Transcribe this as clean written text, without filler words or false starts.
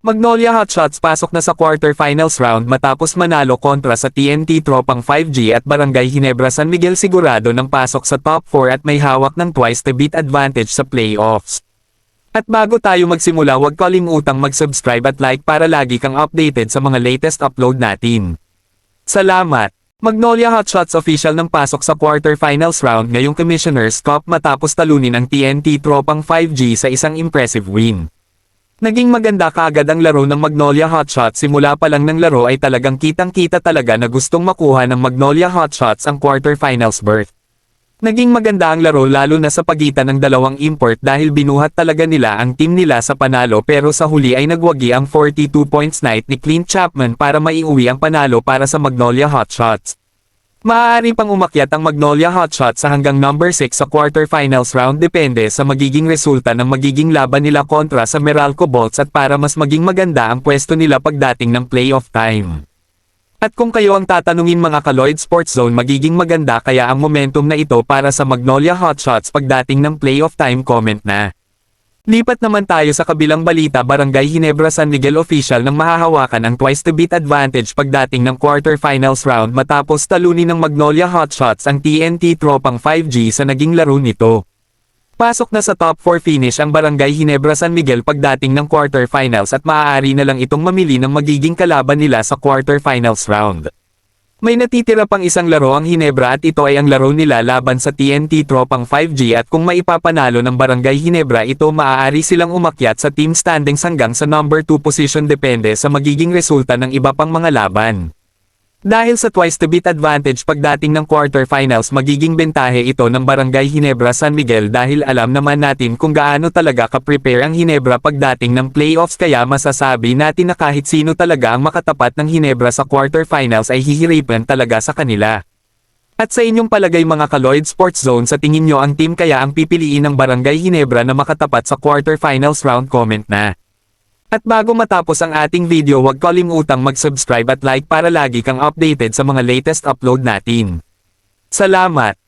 Magnolia Hotshots pasok na sa quarterfinals round matapos manalo kontra sa TNT Tropang 5G at Barangay Ginebra San Miguel, sigurado ng pasok sa top 4 at may hawak ng twice the beat advantage sa playoffs. At bago tayo magsimula, huwag kalimutang mag-subscribe at like para lagi kang updated sa mga latest upload natin. Salamat! Magnolia Hotshots official ng pasok sa quarterfinals round ngayong Commissioner's Cup matapos talunin ang TNT Tropang 5G sa isang impressive win. Naging maganda kaagad ang laro ng Magnolia Hotshots. Simula pa lang ng laro ay talagang kitang-kita talaga na gustong makuha ng Magnolia Hotshots ang quarterfinals berth. Naging maganda ang laro lalo na sa pagitan ng dalawang import dahil binuhat talaga nila ang team nila sa panalo, pero sa huli ay nagwagi ang 42 points night ni Clint Chapman para maiuwi ang panalo para sa Magnolia Hotshots. Maaari pang umakyat ang Magnolia Hotshots sa hanggang number 6 sa quarterfinals round, depende sa magiging resulta ng magiging laban nila kontra sa Meralco Bolts at para mas maging maganda ang pwesto nila pagdating ng playoff time. At kung kayo ang tatanungin mga ka-Lloyd Sports Zone, magiging maganda kaya ang momentum na ito para sa Magnolia Hotshots pagdating ng playoff time? Comment na. Lipat naman tayo sa kabilang balita. Barangay Ginebra San Miguel official ng mahahawakan ang twice the beat advantage pagdating ng quarterfinals round matapos talunin ng Magnolia Hotshots ang TNT Tropang 5G sa naging laro nito. Pasok na sa top 4 finish ang Barangay Ginebra San Miguel pagdating ng quarterfinals at maaari na lang itong mamili ng magiging kalaban nila sa quarterfinals round. May natitira pang isang laro ang Ginebra at ito ay ang laro nila laban sa TNT Tropang 5G, at kung maipapanalo ng Barangay Ginebra ito, maaari silang umakyat sa team standings hanggang sa number 2 position, depende sa magiging resulta ng iba pang mga laban. Dahil sa twice the beat advantage pagdating ng quarterfinals, magiging bentahe ito ng Barangay Ginebra San Miguel dahil alam naman natin kung gaano talaga ka-prepare ang Ginebra pagdating ng playoffs, kaya masasabi natin na kahit sino talaga ang makatapat ng Ginebra sa quarterfinals ay hihirapan talaga sa kanila. At sa inyong palagay mga ka-Lloyd Sports Zone, sa tingin nyo ang team kaya ang pipiliin ng Barangay Ginebra na makatapat sa quarterfinals round? Comment na. At bago matapos ang ating video, huwag kalimutang mag-subscribe at like para lagi kang updated sa mga latest upload natin. Salamat!